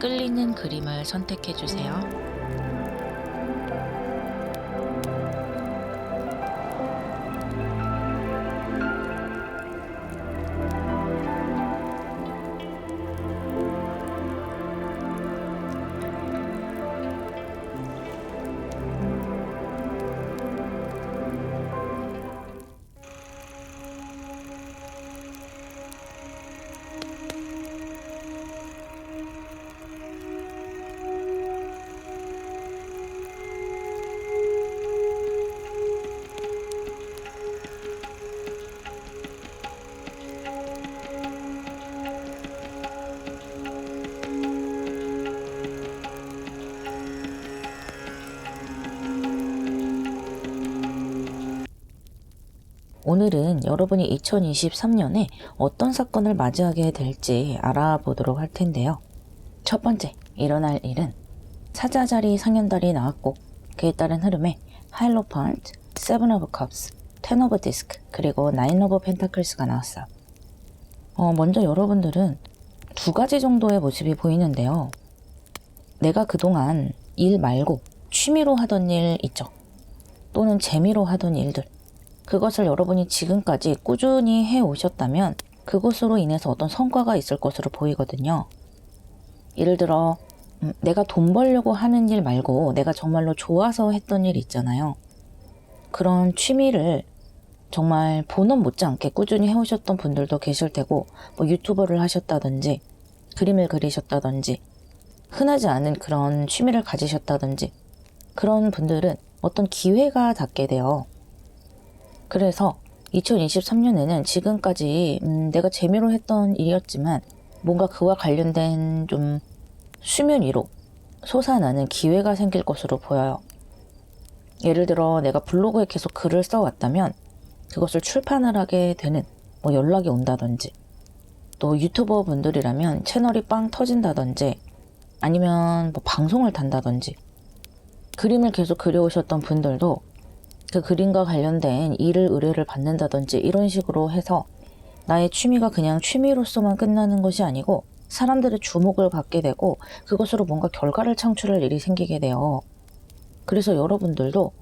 끌리는 그림을 선택해 주세요. 오늘은 여러분이 2023년에 어떤 사건을 맞이하게 될지 알아보도록 할 텐데요. 첫 번째, 일어날 일은 사자자리 상현달이 나왔고 그에 따른 흐름에 하이로판트, 세븐 오브 컵스, 텐 오브 디스크, 그리고 나인 오브 펜타클스가 나왔어요. 먼저 여러분들은 두 가지 정도의 모습이 보이는데요. 내가 그동안 일 말고 취미로 하던 일 있죠. 또는 재미로 하던 일들. 그것을 여러분이 지금까지 꾸준히 해오셨다면 그것으로 인해서 어떤 성과가 있을 것으로 보이거든요. 예를 들어 내가 돈 벌려고 하는 일 말고 내가 정말로 좋아서 했던 일 있잖아요. 그런 취미를 정말 본업 못지않게 꾸준히 해오셨던 분들도 계실 테고, 뭐 유튜버를 하셨다든지 그림을 그리셨다든지 흔하지 않은 그런 취미를 가지셨다든지 그런 분들은 어떤 기회가 닿게 돼요. 그래서 2023년에는 지금까지 내가 재미로 했던 일이었지만 뭔가 그와 관련된 좀 수면 위로 솟아나는 기회가 생길 것으로 보여요. 예를 들어 내가 블로그에 계속 글을 써왔다면 그것을 출판을 하게 되는 뭐 연락이 온다든지, 또 유튜버 분들이라면 채널이 빵 터진다든지, 아니면 뭐 방송을 탄다든지, 그림을 계속 그려오셨던 분들도 그 그림과 관련된 일을 의뢰를 받는다든지 이런 식으로 해서 나의 취미가 그냥 취미로서만 끝나는 것이 아니고 사람들의 주목을 받게 되고 그것으로 뭔가 결과를 창출할 일이 생기게 돼요. 그래서 여러분들도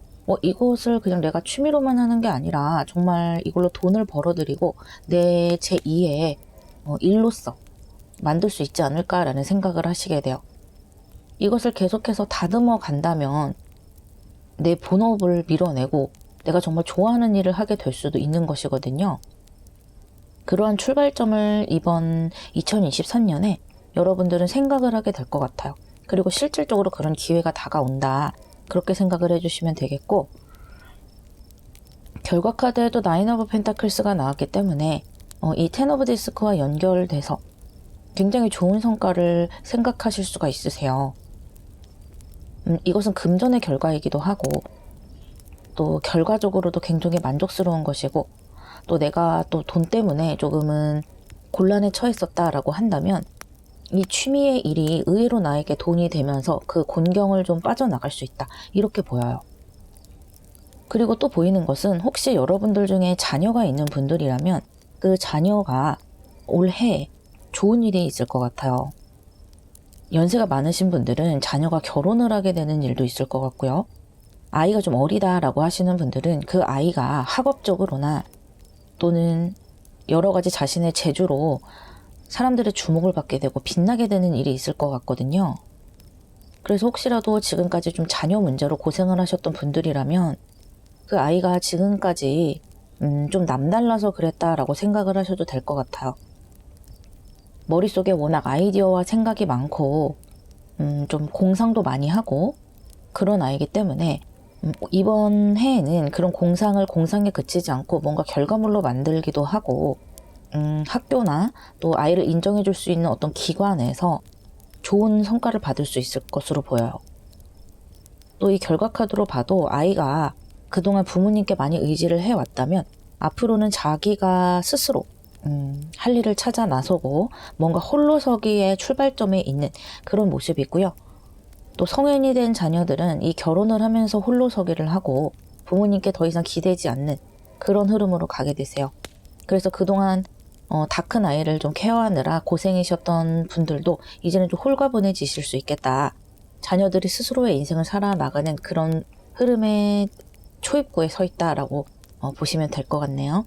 이것을 그냥 내가 취미로만 하는 게 아니라 정말 이걸로 돈을 벌어들이고 내 제2의 일로서 만들 수 있지 않을까라는 생각을 하시게 돼요. 이것을 계속해서 다듬어 간다면 내 본업을 밀어내고 내가 정말 좋아하는 일을 하게 될 수도 있는 것이거든요. 그러한 출발점을 이번 2023년에 여러분들은 생각을 하게 될 것 같아요. 그리고 실질적으로 그런 기회가 다가온다, 그렇게 생각을 해주시면 되겠고, 결과 카드에도 나인 오브 펜타클스가 나왔기 때문에 이 텐 오브 디스크와 연결돼서 굉장히 좋은 성과를 생각하실 수가 있으세요. 이것은 금전의 결과이기도 하고 또 결과적으로도 굉장히 만족스러운 것이고, 또 내가 또 돈 때문에 조금은 곤란에 처했었다라고 한다면 이 취미의 일이 의외로 나에게 돈이 되면서 그 곤경을 좀 빠져나갈 수 있다, 이렇게 보여요. 그리고 또 보이는 것은 혹시 여러분들 중에 자녀가 있는 분들이라면 그 자녀가 올해 좋은 일이 있을 것 같아요. 연세가 많으신 분들은 자녀가 결혼을 하게 되는 일도 있을 것 같고요. 아이가 좀 어리다라고 하시는 분들은 그 아이가 학업적으로나 또는 여러 가지 자신의 재주로 사람들의 주목을 받게 되고 빛나게 되는 일이 있을 것 같거든요. 그래서 혹시라도 지금까지 좀 자녀 문제로 고생을 하셨던 분들이라면 그 아이가 지금까지 좀 남달라서 그랬다라고 생각을 하셔도 될 것 같아요. 머릿속에 워낙 아이디어와 생각이 많고 좀 공상도 많이 하고 그런 아이기 때문에 이번 해에는 그런 공상에 그치지 않고 뭔가 결과물로 만들기도 하고 학교나 또 아이를 인정해 줄 수 있는 어떤 기관에서 좋은 성과를 받을 수 있을 것으로 보여요. 또 이 결과 카드로 봐도 아이가 그동안 부모님께 많이 의지를 해왔다면 앞으로는 자기가 스스로 할 일을 찾아 나서고 뭔가 홀로서기의 출발점에 있는 그런 모습이고요. 또 성인이 된 자녀들은 이 결혼을 하면서 홀로서기를 하고 부모님께 더 이상 기대지 않는 그런 흐름으로 가게 되세요. 그래서 그동안 다 큰 아이를 좀 케어하느라 고생이셨던 분들도 이제는 좀 홀가분해지실 수 있겠다. 자녀들이 스스로의 인생을 살아나가는 그런 흐름의 초입구에 서 있다라고 보시면 될 것 같네요.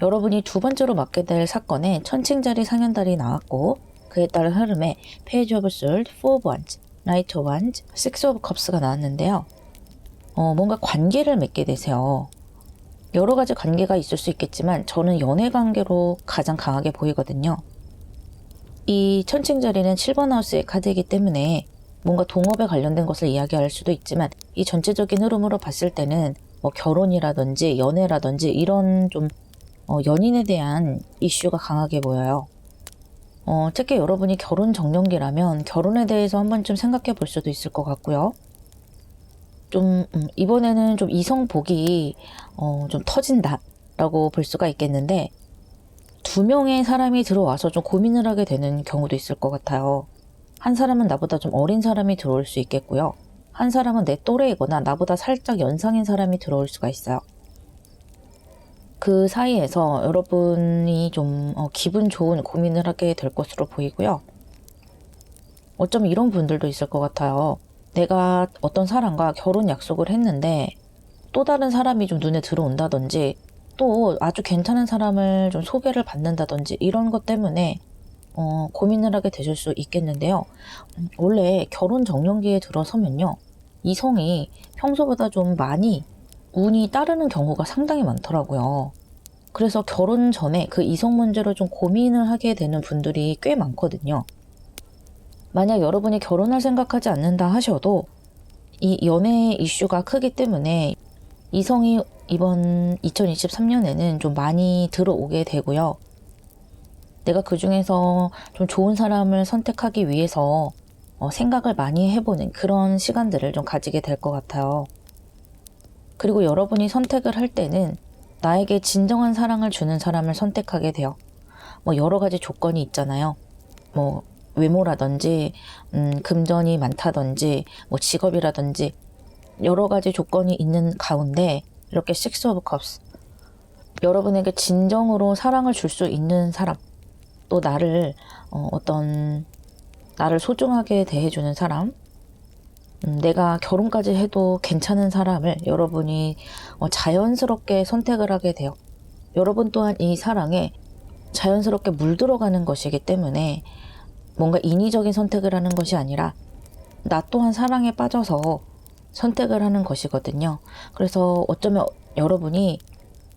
여러분이 두 번째로 맡게 될 사건에 천칭자리 상현달이 나왔고 그에 따른 흐름에 Page of Swords, Four of Wands, Knight of Wands, Six of Cups가 나왔는데요. 뭔가 관계를 맺게 되세요. 여러 가지 관계가 있을 수 있겠지만 저는 연애 관계로 가장 강하게 보이거든요. 이 천칭자리는 7번 하우스의 카드이기 때문에 뭔가 동업에 관련된 것을 이야기할 수도 있지만 이 전체적인 흐름으로 봤을 때는 뭐 결혼이라든지 연애라든지 이런 좀 연인에 대한 이슈가 강하게 보여요. 특히 여러분이 결혼 정년기라면 결혼에 대해서 한 번쯤 생각해 볼 수도 있을 것 같고요. 좀 이번에는 좀 이성복이 좀 터진다라고 볼 수가 있겠는데 두 명의 사람이 들어와서 좀 고민을 하게 되는 경우도 있을 것 같아요. 한 사람은 나보다 좀 어린 사람이 들어올 수 있겠고요. 한 사람은 내 또래이거나 나보다 살짝 연상인 사람이 들어올 수가 있어요. 그 사이에서 여러분이 좀 기분 좋은 고민을 하게 될 것으로 보이고요. 어쩌면 이런 분들도 있을 것 같아요. 내가 어떤 사람과 결혼 약속을 했는데 또 다른 사람이 좀 눈에 들어온다든지 또 아주 괜찮은 사람을 좀 소개를 받는다든지 이런 것 때문에 고민을 하게 되실 수 있겠는데요. 원래 결혼 정년기에 들어서면요. 이성이 평소보다 좀 많이 운이 따르는 경우가 상당히 많더라고요. 그래서 결혼 전에 그 이성 문제로 좀 고민을 하게 되는 분들이 꽤 많거든요. 만약 여러분이 결혼할 생각하지 않는다 하셔도 이 연애 이슈가 크기 때문에 이성이 이번 2023년에는 좀 많이 들어오게 되고요. 내가 그 중에서 좀 좋은 사람을 선택하기 위해서 생각을 많이 해보는 그런 시간들을 좀 가지게 될 것 같아요. 그리고 여러분이 선택을 할 때는 나에게 진정한 사랑을 주는 사람을 선택하게 돼요. 뭐 여러 가지 조건이 있잖아요. 뭐 외모라든지 금전이 많다든지 뭐 직업이라든지 여러 가지 조건이 있는 가운데 이렇게 Six of Cups 여러분에게 진정으로 사랑을 줄 수 있는 사람 또 나를 나를 소중하게 대해주는 사람 내가 결혼까지 해도 괜찮은 사람을 여러분이 자연스럽게 선택을 하게 돼요. 여러분 또한 이 사랑에 자연스럽게 물들어가는 것이기 때문에 뭔가 인위적인 선택을 하는 것이 아니라 나 또한 사랑에 빠져서 선택을 하는 것이거든요. 그래서 어쩌면 여러분이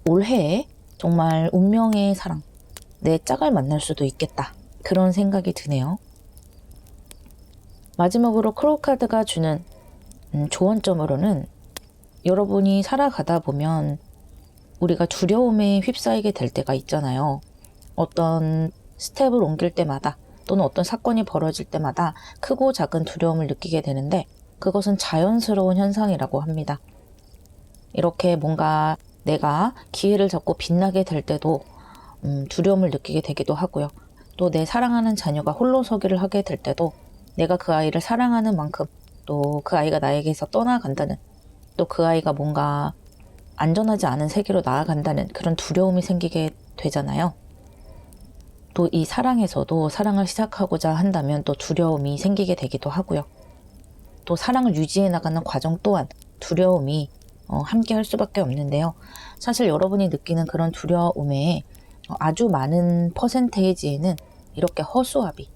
올해에 정말 운명의 사랑, 내 짝을 만날 수도 있겠다. 그런 생각이 드네요. 마지막으로 크로우 카드가 주는 조언점으로는 여러분이 살아가다 보면 우리가 두려움에 휩싸이게 될 때가 있잖아요. 어떤 스텝을 옮길 때마다 또는 어떤 사건이 벌어질 때마다 크고 작은 두려움을 느끼게 되는데 그것은 자연스러운 현상이라고 합니다. 이렇게 뭔가 내가 기회를 잡고 빛나게 될 때도 두려움을 느끼게 되기도 하고요. 또 내 사랑하는 자녀가 홀로 서기를 하게 될 때도 내가 그 아이를 사랑하는 만큼 또 그 아이가 나에게서 떠나간다는 또 그 아이가 뭔가 안전하지 않은 세계로 나아간다는 그런 두려움이 생기게 되잖아요. 또 이 사랑에서도 사랑을 시작하고자 한다면 또 두려움이 생기게 되기도 하고요. 또 사랑을 유지해 나가는 과정 또한 두려움이 함께 할 수밖에 없는데요. 사실 여러분이 느끼는 그런 두려움에 아주 많은 퍼센테이지에는 이렇게 허수아비,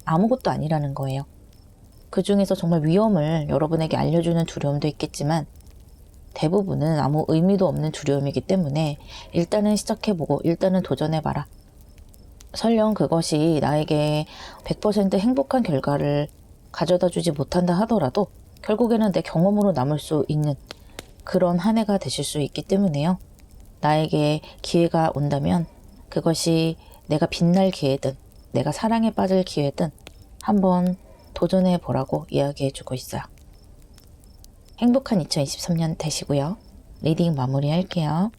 아무것도 아니라는 거예요. 그 중에서 정말 위험을 여러분에게 알려주는 두려움도 있겠지만 대부분은 아무 의미도 없는 두려움이기 때문에 일단은 시작해보고 일단은 도전해봐라. 설령 그것이 나에게 100% 행복한 결과를 가져다주지 못한다 하더라도 결국에는 내 경험으로 남을 수 있는 그런 한 해가 되실 수 있기 때문에요. 나에게 기회가 온다면 그것이 내가 빛날 기회든 내가 사랑에 빠질 기회든 한번 도전해보라고 이야기해주고 있어요. 행복한 2023년 되시고요. 리딩 마무리할게요.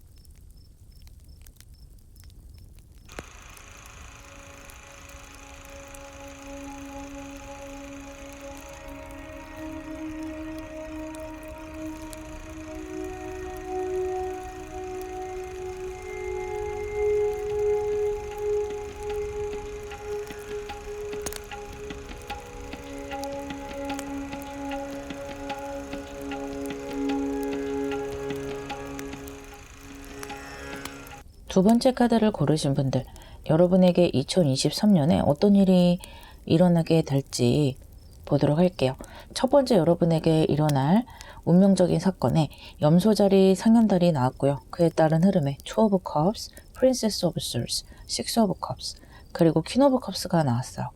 두 번째 카드를 고르신 분들, 여러분에게 2023년에 어떤 일이 일어나게 될지 보도록 할게요. 첫 번째 여러분에게 일어날 운명적인 사건에 염소자리 상현달이 나왔고요. 그에 따른 흐름에 Two of Cups, Princess of Swords, Six of Cups, 그리고 Queen of Cups가 나왔어요.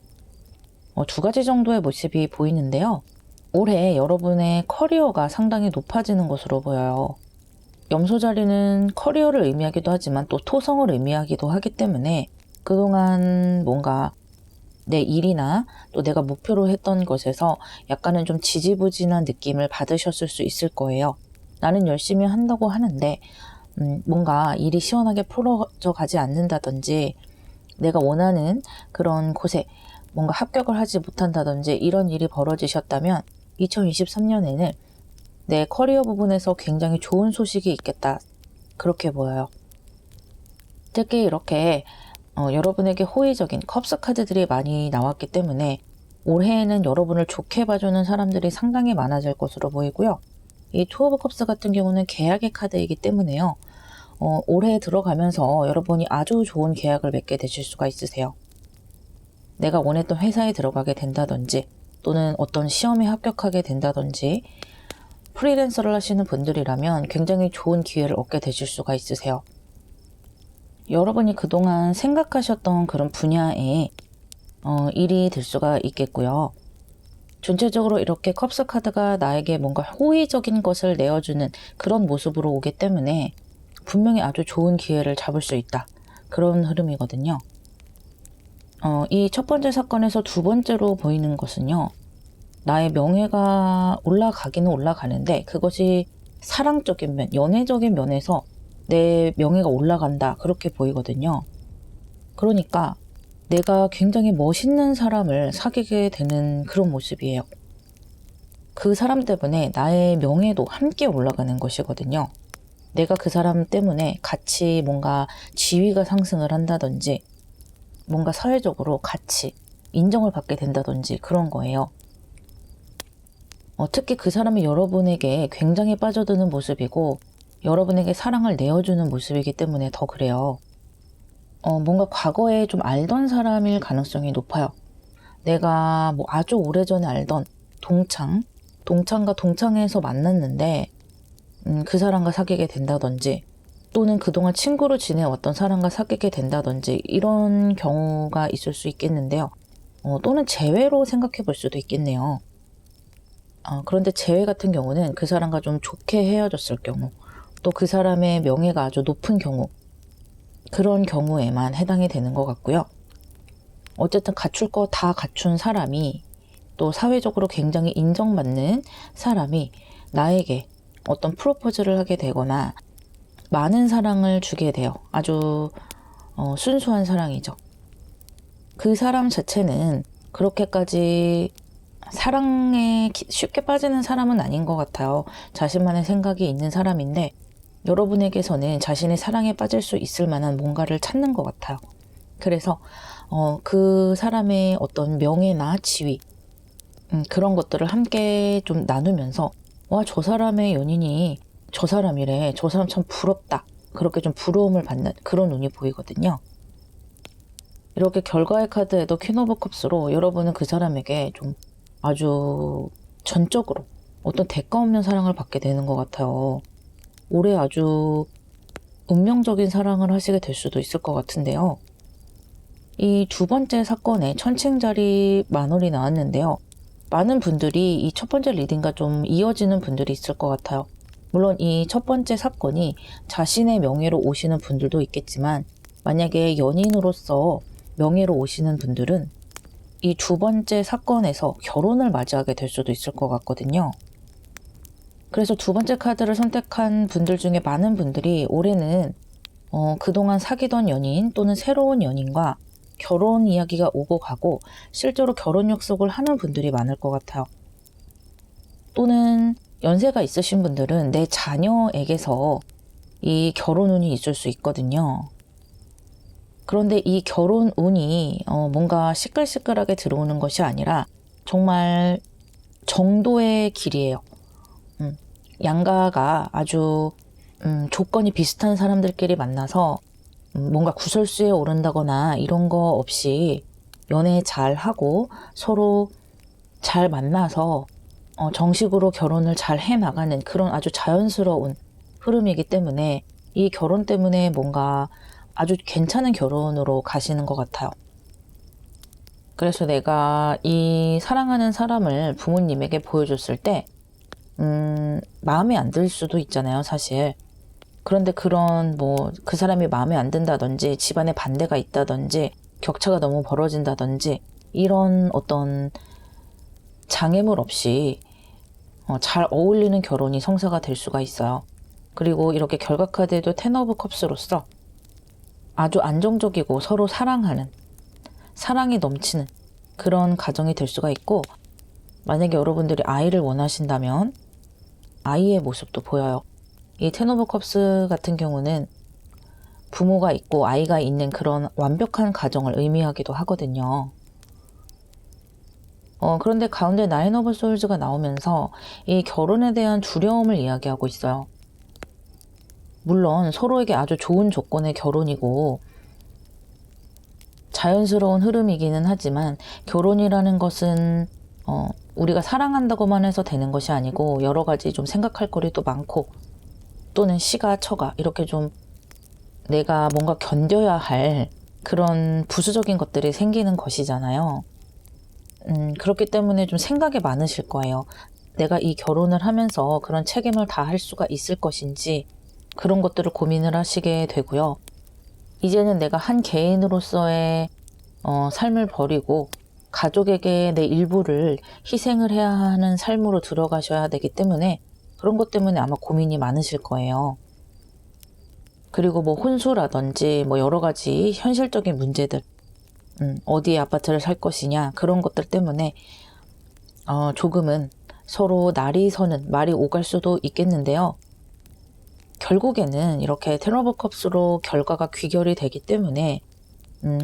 두 가지 정도의 모습이 보이는데요. 올해 여러분의 커리어가 상당히 높아지는 것으로 보여요. 염소자리는 커리어를 의미하기도 하지만 또 토성을 의미하기도 하기 때문에 그동안 뭔가 내 일이나 또 내가 목표로 했던 것에서 약간은 좀 지지부진한 느낌을 받으셨을 수 있을 거예요. 나는 열심히 한다고 하는데 뭔가 일이 시원하게 풀어져 가지 않는다든지 내가 원하는 그런 곳에 뭔가 합격을 하지 못한다든지 이런 일이 벌어지셨다면 2023년에는 내 커리어 부분에서 굉장히 좋은 소식이 있겠다. 그렇게 보여요. 특히 이렇게 여러분에게 호의적인 컵스 카드들이 많이 나왔기 때문에 올해에는 여러분을 좋게 봐주는 사람들이 상당히 많아질 것으로 보이고요. 이 투 오브 컵스 같은 경우는 계약의 카드이기 때문에요. 올해 들어가면서 여러분이 아주 좋은 계약을 맺게 되실 수가 있으세요. 내가 원했던 회사에 들어가게 된다든지 또는 어떤 시험에 합격하게 된다든지 프리랜서를 하시는 분들이라면 굉장히 좋은 기회를 얻게 되실 수가 있으세요. 여러분이 그동안 생각하셨던 그런 분야에 일이 될 수가 있겠고요. 전체적으로 이렇게 컵스 카드가 나에게 뭔가 호의적인 것을 내어주는 그런 모습으로 오기 때문에 분명히 아주 좋은 기회를 잡을 수 있다. 그런 흐름이거든요. 이 첫 번째 사건에서 두 번째로 보이는 것은요. 나의 명예가 올라가기는 올라가는데 그것이 사랑적인 면, 연애적인 면에서 내 명예가 올라간다. 그렇게 보이거든요. 그러니까 내가 굉장히 멋있는 사람을 사귀게 되는 그런 모습이에요. 그 사람 때문에 나의 명예도 함께 올라가는 것이거든요. 내가 그 사람 때문에 같이 뭔가 지위가 상승을 한다든지 뭔가 사회적으로 같이 인정을 받게 된다든지 그런 거예요. 특히 그 사람이 여러분에게 굉장히 빠져드는 모습이고 여러분에게 사랑을 내어주는 모습이기 때문에 더 그래요. 뭔가 과거에 좀 알던 사람일 가능성이 높아요. 내가 뭐 아주 오래전에 알던 동창과 동창회에서 만났는데 그 사람과 사귀게 된다든지 또는 그동안 친구로 지내왔던 사람과 사귀게 된다든지 이런 경우가 있을 수 있겠는데요. 또는 재회로 생각해 볼 수도 있겠네요. 그런데 재회 같은 경우는 그 사람과 좀 좋게 헤어졌을 경우 또 그 사람의 명예가 아주 높은 경우 그런 경우에만 해당이 되는 것 같고요. 어쨌든 갖출 거 다 갖춘 사람이 또 사회적으로 굉장히 인정받는 사람이 나에게 어떤 프로포즈를 하게 되거나 많은 사랑을 주게 돼요. 아주 순수한 사랑이죠. 그 사람 자체는 그렇게까지 사랑에 쉽게 빠지는 사람은 아닌 것 같아요. 자신만의 생각이 있는 사람인데 여러분에게서는 자신의 사랑에 빠질 수 있을 만한 뭔가를 찾는 것 같아요. 그래서 그 사람의 어떤 명예나 지위 그런 것들을 함께 좀 나누면서 와, 저 사람의 연인이 저 사람이래. 저 사람 참 부럽다. 그렇게 좀 부러움을 받는 그런 운이 보이거든요. 이렇게 결과의 카드에도 퀸 오브 컵스로 여러분은 그 사람에게 좀 아주 전적으로 어떤 대가 없는 사랑을 받게 되는 것 같아요. 올해 아주 운명적인 사랑을 하시게 될 수도 있을 것 같은데요. 이 두 번째 사건에 천칭자리 만월이 나왔는데요. 많은 분들이 이 첫 번째 리딩과 좀 이어지는 분들이 있을 것 같아요. 물론 이 첫 번째 사건이 자신의 명예로 오시는 분들도 있겠지만 만약에 연인으로서 명예로 오시는 분들은 이 두 번째 사건에서 결혼을 맞이하게 될 수도 있을 것 같거든요. 그래서 두 번째 카드를 선택한 분들 중에 많은 분들이 올해는 그동안 사귀던 연인 또는 새로운 연인과 결혼 이야기가 오고 가고 실제로 결혼 약속을 하는 분들이 많을 것 같아요. 또는 연세가 있으신 분들은 내 자녀에게서 이 결혼 운이 있을 수 있거든요. 그런데 이 결혼 운이 뭔가 시끌시끌하게 들어오는 것이 아니라 정말 정도의 길이에요. 양가가 아주 조건이 비슷한 사람들끼리 만나서 뭔가 구설수에 오른다거나 이런 거 없이 연애 잘 하고 서로 잘 만나서 정식으로 결혼을 잘 해나가는 그런 아주 자연스러운 흐름이기 때문에 이 결혼 때문에 뭔가 아주 괜찮은 결혼으로 가시는 것 같아요. 그래서 내가 이 사랑하는 사람을 부모님에게 보여줬을 때 마음에 안 들 수도 있잖아요, 사실. 그런데 그런 그 사람이 마음에 안 든다든지 집안에 반대가 있다든지 격차가 너무 벌어진다든지 이런 어떤 장애물 없이 잘 어울리는 결혼이 성사가 될 수가 있어요. 그리고 이렇게 결과카드에도 텐 오브 컵스로서 아주 안정적이고 서로 사랑하는, 사랑이 넘치는 그런 가정이 될 수가 있고, 만약에 여러분들이 아이를 원하신다면 아이의 모습도 보여요. 이 텐 오브 컵스 같은 경우는 부모가 있고 아이가 있는 그런 완벽한 가정을 의미하기도 하거든요. 그런데 가운데 나인 오브 소울즈가 나오면서 이 결혼에 대한 두려움을 이야기하고 있어요. 물론 서로에게 아주 좋은 조건의 결혼이고 자연스러운 흐름이기는 하지만 결혼이라는 것은 우리가 사랑한다고만 해서 되는 것이 아니고 여러 가지 좀 생각할 거리도 많고 또는 시가 처가 이렇게 좀 내가 뭔가 견뎌야 할 그런 부수적인 것들이 생기는 것이잖아요. 그렇기 때문에 좀 생각이 많으실 거예요. 내가 이 결혼을 하면서 그런 책임을 다 할 수가 있을 것인지 그런 것들을 고민을 하시게 되고요. 이제는 내가 한 개인으로서의 삶을 버리고 가족에게 내 일부를 희생을 해야 하는 삶으로 들어가셔야 되기 때문에 그런 것 때문에 아마 고민이 많으실 거예요. 그리고 혼수라든지 여러 가지 현실적인 문제들, 어디에 아파트를 살 것이냐 그런 것들 때문에 조금은 서로 날이 서는 말이 오갈 수도 있겠는데요. 결국에는 이렇게 텐 오브 컵스로 결과가 귀결이 되기 때문에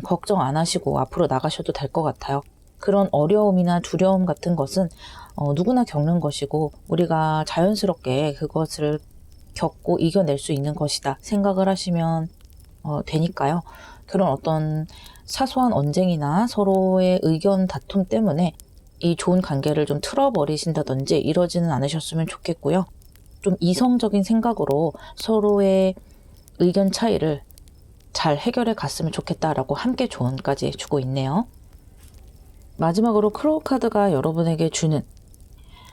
걱정 안 하시고 앞으로 나가셔도 될 것 같아요. 그런 어려움이나 두려움 같은 것은 누구나 겪는 것이고 우리가 자연스럽게 그것을 겪고 이겨낼 수 있는 것이다 생각을 하시면 되니까요. 그런 어떤 사소한 언쟁이나 서로의 의견 다툼 때문에 이 좋은 관계를 좀 틀어버리신다든지 이러지는 않으셨으면 좋겠고요. 좀 이성적인 생각으로 서로의 의견 차이를 잘 해결해 갔으면 좋겠다라고 함께 조언까지 주고 있네요. 마지막으로 크로우 카드가 여러분에게 주는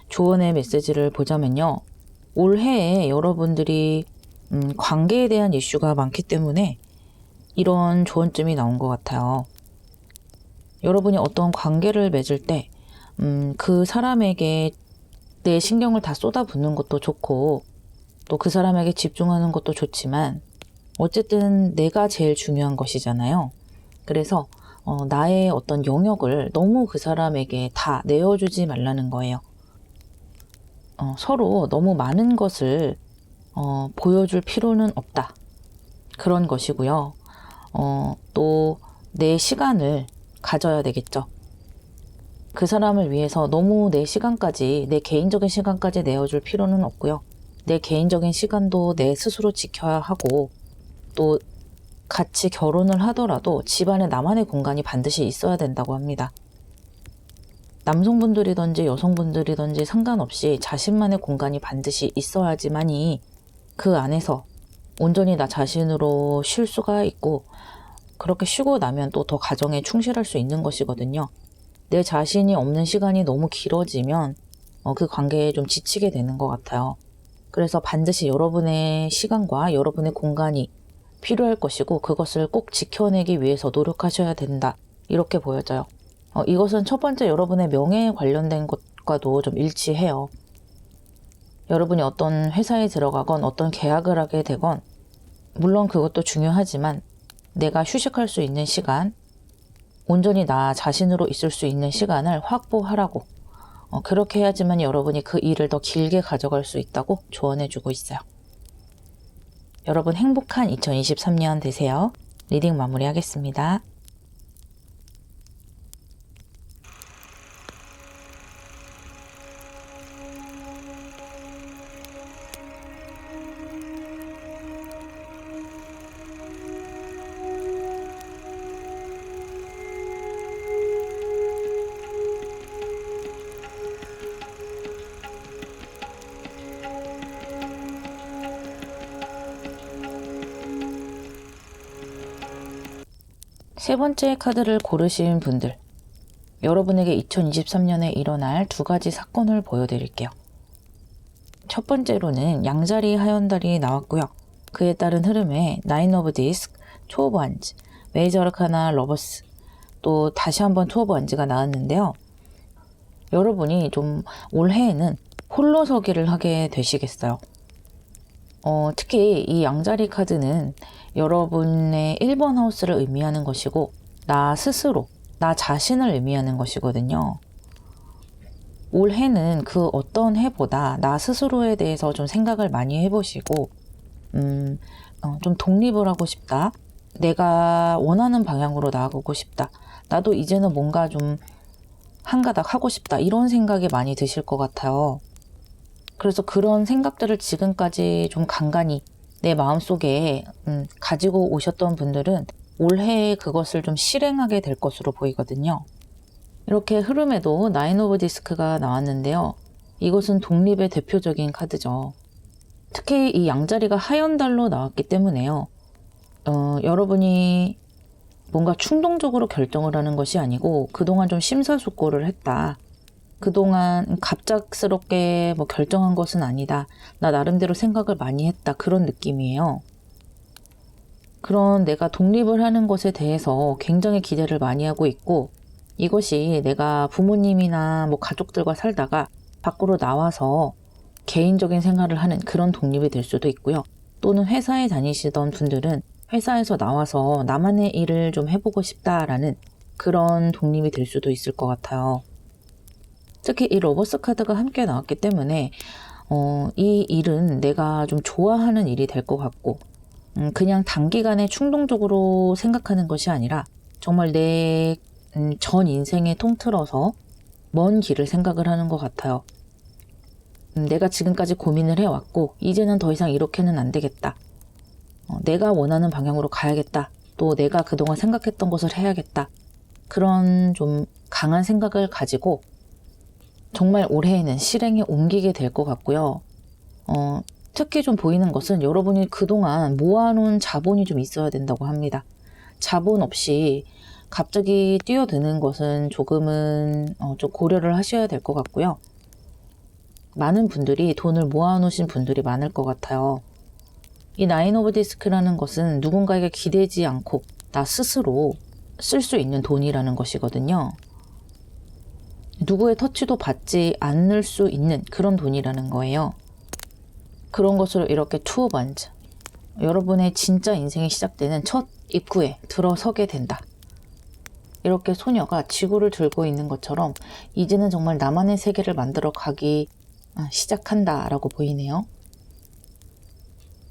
조언의 메시지를 보자면요. 올해에 여러분들이 관계에 대한 이슈가 많기 때문에 이런 조언점이 나온 것 같아요. 여러분이 어떤 관계를 맺을 때 그 사람에게 내 신경을 다 쏟아붓는 것도 좋고 또 그 사람에게 집중하는 것도 좋지만 어쨌든 내가 제일 중요한 것이잖아요. 그래서 나의 어떤 영역을 너무 그 사람에게 다 내어주지 말라는 거예요. 서로 너무 많은 것을 보여줄 필요는 없다. 그런 것이고요. 또 내 시간을 가져야 되겠죠. 그 사람을 위해서 너무 내 시간까지, 내 개인적인 시간까지 내어줄 필요는 없고요. 내 개인적인 시간도 내 스스로 지켜야 하고 또 같이 결혼을 하더라도 집안에 나만의 공간이 반드시 있어야 된다고 합니다. 남성분들이든지 여성분들이든지 상관없이 자신만의 공간이 반드시 있어야지만이 그 안에서 온전히 나 자신으로 쉴 수가 있고 그렇게 쉬고 나면 또 더 가정에 충실할 수 있는 것이거든요. 내 자신이 없는 시간이 너무 길어지면 그 관계에 좀 지치게 되는 것 같아요. 그래서 반드시 여러분의 시간과 여러분의 공간이 필요할 것이고 그것을 꼭 지켜내기 위해서 노력하셔야 된다. 이렇게 보여져요. 이것은 첫 번째 여러분의 명예에 관련된 것과도 좀 일치해요. 여러분이 어떤 회사에 들어가건 어떤 계약을 하게 되건 물론 그것도 중요하지만 내가 휴식할 수 있는 시간, 온전히 나 자신으로 있을 수 있는 시간을 확보하라고 그렇게 해야지만 여러분이 그 일을 더 길게 가져갈 수 있다고 조언해주고 있어요. 여러분 행복한 2023년 되세요. 리딩 마무리하겠습니다. 세 번째 카드를 고르신 분들, 여러분에게 2023년에 일어날 두 가지 사건을 보여드릴게요. 첫 번째로는 양자리 하연달이 나왔고요. 그에 따른 흐름에 나인 오브 디스크, 투 오브 완즈, 메이저 아르카나 러버스, 또 다시 한번 투 오브 완즈가 나왔는데요. 여러분이 좀 올해에는 홀로서기를 하게 되시겠어요. 특히 이 양자리 카드는 여러분의 1번 하우스를 의미하는 것이고 나 스스로, 나 자신을 의미하는 것이거든요. 올해는 그 어떤 해보다 나 스스로에 대해서 좀 생각을 많이 해보시고 좀 독립을 하고 싶다. 내가 원하는 방향으로 나아가고 싶다. 나도 이제는 뭔가 좀 한가닥 하고 싶다. 이런 생각이 많이 드실 것 같아요. 그래서 그런 생각들을 지금까지 좀 간간히 내 마음속에 가지고 오셨던 분들은 올해에 그것을 좀 실행하게 될 것으로 보이거든요. 이렇게 흐름에도 나인 오브 디스크가 나왔는데요. 이것은 독립의 대표적인 카드죠. 특히 이 양자리가 하연달로 나왔기 때문에요. 여러분이 뭔가 충동적으로 결정을 하는 것이 아니고 그동안 좀 심사숙고를 했다. 그동안 갑작스럽게 뭐 결정한 것은 아니다. 나 나름대로 생각을 많이 했다. 그런 느낌이에요. 그런 내가 독립을 하는 것에 대해서 굉장히 기대를 많이 하고 있고 이것이 내가 부모님이나 뭐 가족들과 살다가 밖으로 나와서 개인적인 생활을 하는 그런 독립이 될 수도 있고요. 또는 회사에 다니시던 분들은 회사에서 나와서 나만의 일을 좀 해보고 싶다라는 그런 독립이 될 수도 있을 것 같아요. 특히 이 러버스 카드가 함께 나왔기 때문에 이 일은 내가 좀 좋아하는 일이 될 것 같고 그냥 단기간에 충동적으로 생각하는 것이 아니라 정말 내 전 인생에 통틀어서 먼 길을 생각을 하는 것 같아요. 내가 지금까지 고민을 해왔고 이제는 더 이상 이렇게는 안 되겠다. 내가 원하는 방향으로 가야겠다. 또 내가 그동안 생각했던 것을 해야겠다. 그런 좀 강한 생각을 가지고 정말 올해에는 실행에 옮기게 될 것 같고요. 특히 좀 보이는 것은 여러분이 그동안 모아놓은 자본이 좀 있어야 된다고 합니다. 자본 없이 갑자기 뛰어드는 것은 조금은 좀 고려를 하셔야 될 것 같고요. 많은 분들이 돈을 모아놓으신 분들이 많을 것 같아요. 이 나인 오브 디스크라는 것은 누군가에게 기대지 않고 나 스스로 쓸 수 있는 돈이라는 것이거든요. 누구의 터치도 받지 않을 수 있는 그런 돈이라는 거예요. 그런 것으로 이렇게 투 오브 완즈, 여러분의 진짜 인생이 시작되는 첫 입구에 들어서게 된다. 이렇게 소녀가 지구를 들고 있는 것처럼 이제는 정말 나만의 세계를 만들어 가기 시작한다 라고 보이네요.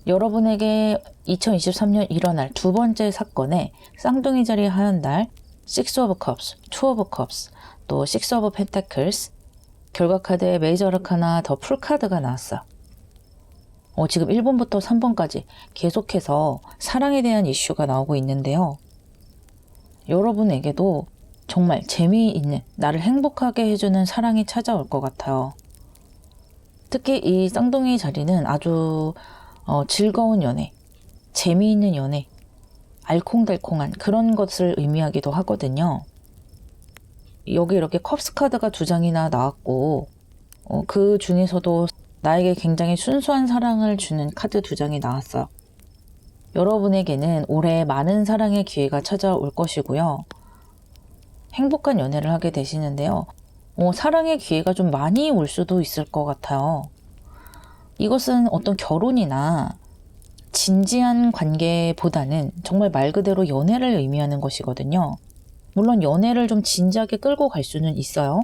여러분에게 2023년 일어날 두 번째 사건에 쌍둥이 자리 하얀달, 6 of Cups, 2 of Cups, 또 6 of Pentacles, 결과 카드에 메이저 아르카나 더 풀 카드가 나왔어요. 지금 1번부터 3번까지 계속해서 사랑에 대한 이슈가 나오고 있는데요. 여러분에게도 정말 재미있는, 나를 행복하게 해주는 사랑이 찾아올 것 같아요. 특히 이 쌍둥이 자리는 아주 즐거운 연애, 재미있는 연애, 알콩달콩한 그런 것을 의미하기도 하거든요. 여기 이렇게 컵스 카드가 두 장이나 나왔고 그 중에서도 나에게 굉장히 순수한 사랑을 주는 카드 두 장이 나왔어요. 여러분에게는 올해 많은 사랑의 기회가 찾아올 것이고요. 행복한 연애를 하게 되시는데요. 사랑의 기회가 좀 많이 올 수도 있을 것 같아요. 이것은 어떤 결혼이나 진지한 관계보다는 정말 말 그대로 연애를 의미하는 것이거든요. 물론 연애를 좀 진지하게 끌고 갈 수는 있어요.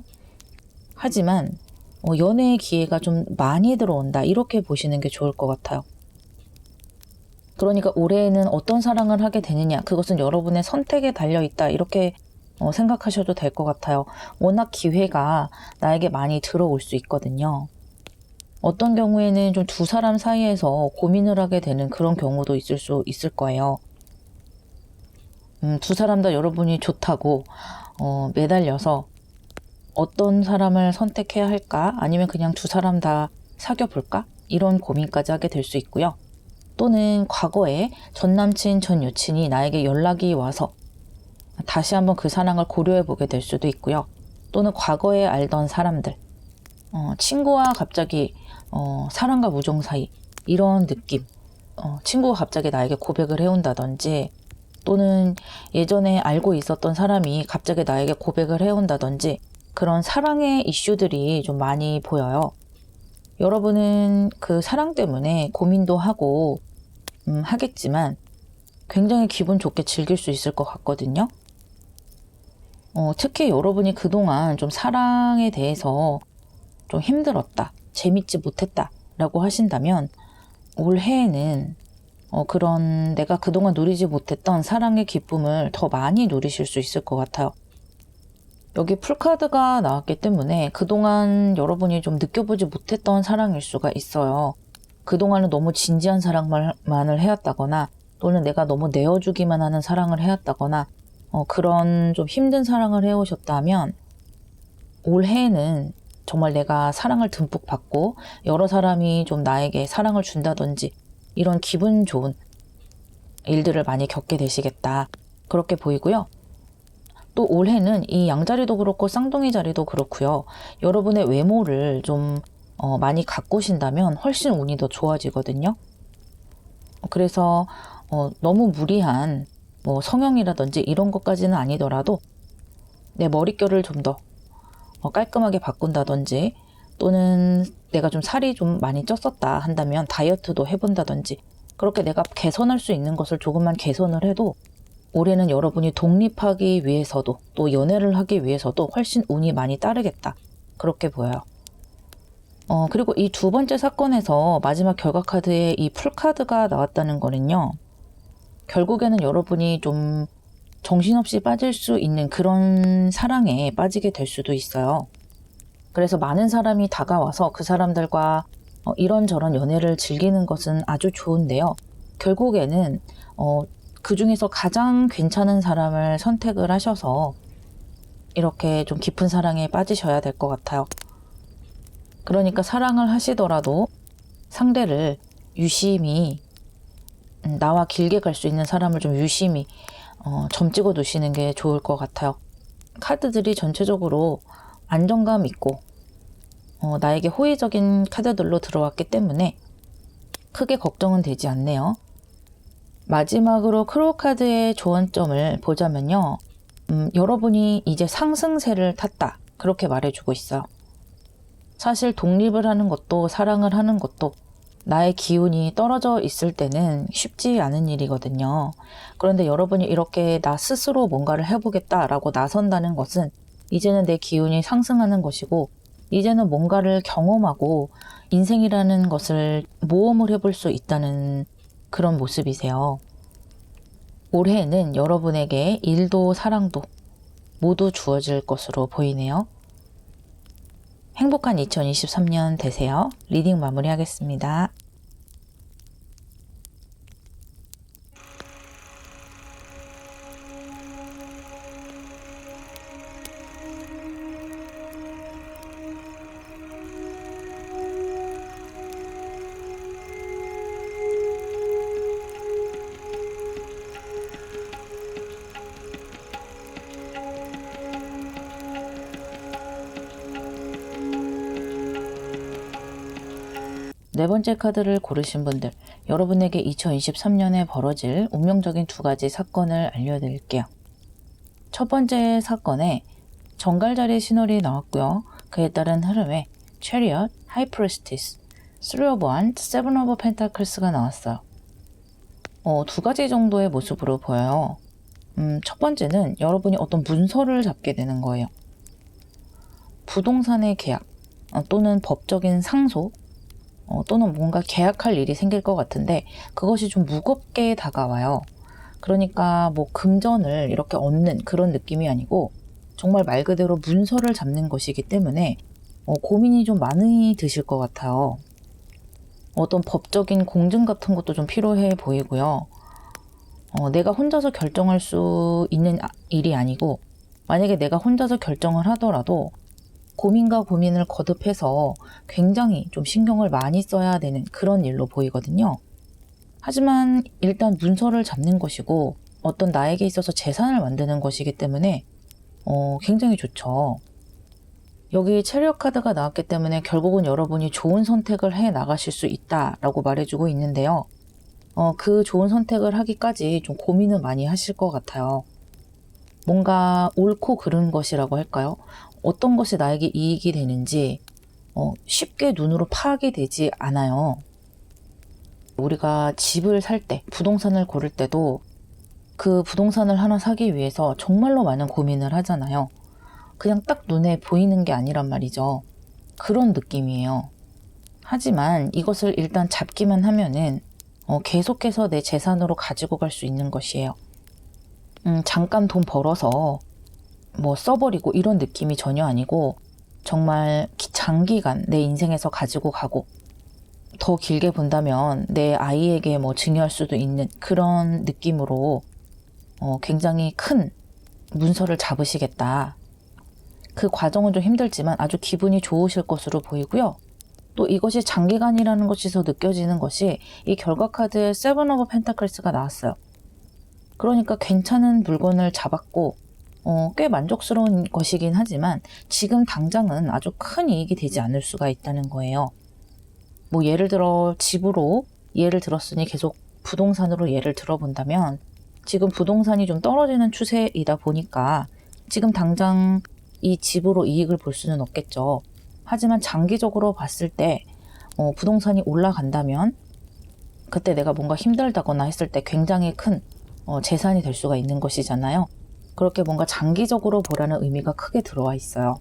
하지만 연애의 기회가 좀 많이 들어온다, 이렇게 보시는 게 좋을 것 같아요. 그러니까 올해에는 어떤 사랑을 하게 되느냐, 그것은 여러분의 선택에 달려있다, 이렇게 생각하셔도 될 것 같아요. 워낙 기회가 나에게 많이 들어올 수 있거든요. 어떤 경우에는 좀 두 사람 사이에서 고민을 하게 되는 그런 경우도 있을 수 있을 거예요. 두 사람 다 여러분이 좋다고 매달려서 어떤 사람을 선택해야 할까? 아니면 그냥 두 사람 다 사귀어 볼까? 이런 고민까지 하게 될 수 있고요. 또는 과거에 전 남친, 전 여친이 나에게 연락이 와서 다시 한번 그 사랑을 고려해 보게 될 수도 있고요. 또는 과거에 알던 사람들, 친구와 갑자기 사랑과 우정 사이 이런 느낌, 친구가 갑자기 나에게 고백을 해온다든지 또는 예전에 알고 있었던 사람이 갑자기 나에게 고백을 해온다든지 그런 사랑의 이슈들이 좀 많이 보여요. 여러분은 그 사랑 때문에 고민도 하고 하겠지만 굉장히 기분 좋게 즐길 수 있을 것 같거든요. 특히 여러분이 그동안 좀 사랑에 대해서 좀 힘들었다, 재밌지 못했다 라고 하신다면 올해에는 그런 내가 그동안 누리지 못했던 사랑의 기쁨을 더 많이 누리실 수 있을 것 같아요. 여기 풀카드가 나왔기 때문에 그동안 여러분이 좀 느껴보지 못했던 사랑일 수가 있어요. 그동안은 너무 진지한 사랑만을 해왔다거나 또는 내가 너무 내어주기만 하는 사랑을 해왔다거나 그런 좀 힘든 사랑을 해오셨다면 올해는 정말 내가 사랑을 듬뿍 받고 여러 사람이 좀 나에게 사랑을 준다든지 이런 기분 좋은 일들을 많이 겪게 되시겠다. 그렇게 보이고요. 또 올해는 이 양자리도 그렇고 쌍둥이 자리도 그렇고요. 여러분의 외모를 좀 많이 가꾸신다면 훨씬 운이 더 좋아지거든요. 그래서 너무 무리한 뭐 성형이라든지 이런 것까지는 아니더라도 내 머릿결을 좀 더 깔끔하게 바꾼다든지 또는 내가 좀 살이 좀 많이 쪘었다 한다면 다이어트도 해본다든지 그렇게 내가 개선할 수 있는 것을 조금만 개선을 해도 올해는 여러분이 독립하기 위해서도 또 연애를 하기 위해서도 훨씬 운이 많이 따르겠다. 그렇게 보여요. 그리고 이 두 번째 사건에서 마지막 결과 카드에 이 풀카드가 나왔다는 거는요. 결국에는 여러분이 좀 정신없이 빠질 수 있는 그런 사랑에 빠지게 될 수도 있어요. 그래서 많은 사람이 다가와서 그 사람들과 이런저런 연애를 즐기는 것은 아주 좋은데요. 결국에는 그 중에서 가장 괜찮은 사람을 선택을 하셔서 이렇게 좀 깊은 사랑에 빠지셔야 될 것 같아요. 그러니까 사랑을 하시더라도 상대를 유심히 나와 길게 갈 수 있는 사람을 좀 유심히 점 찍어 두시는 게 좋을 것 같아요. 카드들이 전체적으로 안정감 있고 나에게 호의적인 카드들로 들어왔기 때문에 크게 걱정은 되지 않네요. 마지막으로 크로우 카드의 조언점을 보자면요. 여러분이 이제 상승세를 탔다. 그렇게 말해주고 있어요. 사실 독립을 하는 것도 사랑을 하는 것도 나의 기운이 떨어져 있을 때는 쉽지 않은 일이거든요. 그런데 여러분이 이렇게 나 스스로 뭔가를 해보겠다라고 나선다는 것은 이제는 내 기운이 상승하는 것이고 이제는 뭔가를 경험하고 인생이라는 것을 모험을 해볼 수 있다는 그런 모습이세요. 올해에는 여러분에게 일도 사랑도 모두 주어질 것으로 보이네요. 행복한 2023년 되세요. 리딩 마무리하겠습니다. 네 번째 카드를 고르신 분들, 여러분에게 2023년에 벌어질 운명적인 두 가지 사건을 알려드릴게요. 첫 번째 사건에 정갈자리 신월이 나왔고요. 그에 따른 흐름에 Chariot, High Priestess, Three of Wands, Seven of Pentacles가 나왔어요. 두 가지 정도의 모습으로 보여요. 첫 번째는 여러분이 어떤 문서를 잡게 되는 거예요. 부동산의 계약 또는 법적인 상소 또는 뭔가 계약할 일이 생길 것 같은데 그것이 좀 무겁게 다가와요. 그러니까 뭐 금전을 이렇게 얻는 그런 느낌이 아니고 정말 말 그대로 문서를 잡는 것이기 때문에 고민이 좀 많이 드실 것 같아요. 어떤 법적인 공증 같은 것도 좀 필요해 보이고요. 내가 혼자서 결정할 수 있는 일이 아니고 만약에 내가 혼자서 결정을 하더라도 고민과 고민을 거듭해서 굉장히 좀 신경을 많이 써야 되는 그런 일로 보이거든요. 하지만 일단 문서를 잡는 것이고 어떤 나에게 있어서 재산을 만드는 것이기 때문에 굉장히 좋죠. 여기 체리엇 카드가 나왔기 때문에 결국은 여러분이 좋은 선택을 해 나가실 수 있다라고 말해주고 있는데요. 그 좋은 선택을 하기까지 좀 고민을 많이 하실 것 같아요. 뭔가 옳고 그른 것이라고 할까요? 어떤 것이 나에게 이익이 되는지 쉽게 눈으로 파악이 되지 않아요. 우리가 집을 살 때, 부동산을 고를 때도 그 부동산을 하나 사기 위해서 정말로 많은 고민을 하잖아요. 그냥 딱 눈에 보이는 게 아니란 말이죠. 그런 느낌이에요. 하지만 이것을 일단 잡기만 하면은 계속해서 내 재산으로 가지고 갈 수 있는 것이에요. 잠깐 돈 벌어서 뭐 써버리고 이런 느낌이 전혀 아니고 정말 장기간 내 인생에서 가지고 가고 더 길게 본다면 내 아이에게 뭐 증여할 수도 있는 그런 느낌으로 굉장히 큰 문서를 잡으시겠다. 그 과정은 좀 힘들지만 아주 기분이 좋으실 것으로 보이고요. 또 이것이 장기간이라는 것에서 느껴지는 것이 이 결과 카드에 세븐 오브 펜타클스가 나왔어요. 그러니까 괜찮은 물건을 잡았고 꽤 만족스러운 것이긴 하지만 지금 당장은 아주 큰 이익이 되지 않을 수가 있다는 거예요. 뭐 예를 들어 집으로 예를 들었으니 계속 부동산으로 예를 들어본다면 지금 부동산이 좀 떨어지는 추세이다 보니까 지금 당장 이 집으로 이익을 볼 수는 없겠죠. 하지만 장기적으로 봤을 때 부동산이 올라간다면 그때 내가 뭔가 힘들다거나 했을 때 굉장히 큰 재산이 될 수가 있는 것이잖아요. 그렇게 뭔가 장기적으로 보라는 의미가 크게 들어와 있어요.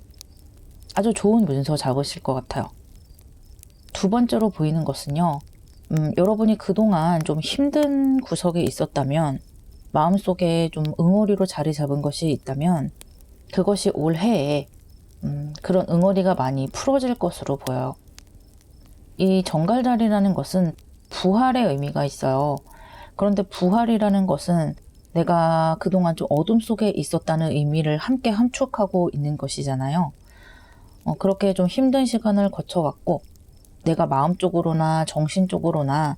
아주 좋은 문서 잡으실 것 같아요. 두 번째로 보이는 것은요. 여러분이 그동안 좀 힘든 구석에 있었다면 마음속에 좀 응어리로 자리 잡은 것이 있다면 그것이 올해에 그런 응어리가 많이 풀어질 것으로 보여요. 이 정갈자리라는 것은 부활의 의미가 있어요. 그런데 부활이라는 것은 내가 그동안 좀 어둠 속에 있었다는 의미를 함께 함축하고 있는 것이잖아요. 그렇게 좀 힘든 시간을 거쳐왔고 내가 마음적으로나 정신적으로나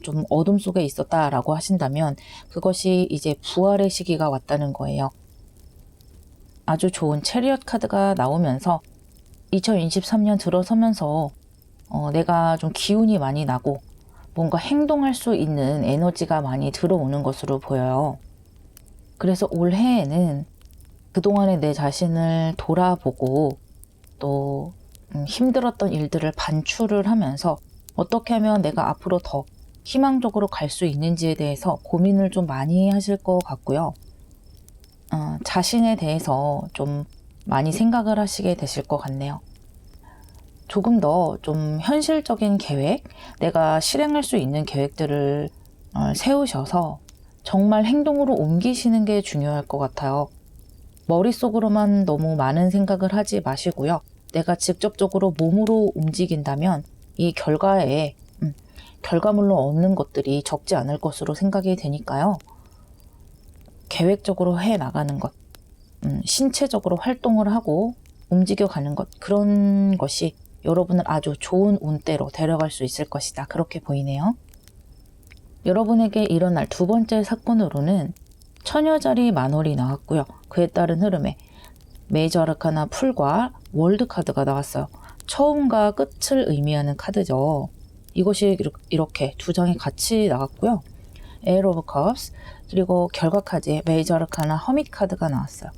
좀 어둠 속에 있었다라고 하신다면 그것이 이제 부활의 시기가 왔다는 거예요. 아주 좋은 체리엇 카드가 나오면서 2023년 들어서면서 내가 좀 기운이 많이 나고 뭔가 행동할 수 있는 에너지가 많이 들어오는 것으로 보여요. 그래서 올해에는 그동안의 내 자신을 돌아보고 또 힘들었던 일들을 반추를 하면서 어떻게 하면 내가 앞으로 더 희망적으로 갈 수 있는지에 대해서 고민을 좀 많이 하실 것 같고요. 자신에 대해서 좀 많이 생각을 하시게 되실 것 같네요. 조금 더 좀 현실적인 계획, 내가 실행할 수 있는 계획들을 세우셔서 정말 행동으로 옮기시는 게 중요할 것 같아요. 머릿속으로만 너무 많은 생각을 하지 마시고요. 내가 직접적으로 몸으로 움직인다면 이 결과물로 얻는 것들이 적지 않을 것으로 생각이 되니까요. 계획적으로 해 나가는 것, 신체적으로 활동을 하고 움직여가는 것, 그런 것이 여러분을 아주 좋은 운대로 데려갈 수 있을 것이다. 그렇게 보이네요. 여러분에게 일어날 두 번째 사건으로는 처녀자리 만월이 나왔고요. 그에 따른 흐름에 메이저 아르카나 풀과 월드 카드가 나왔어요. 처음과 끝을 의미하는 카드죠. 이것이 이렇게 두 장이 같이 나왔고요. 에일 오브 컵스 그리고 결과 카드에 메이저 아르카나 허밋 카드가 나왔어요.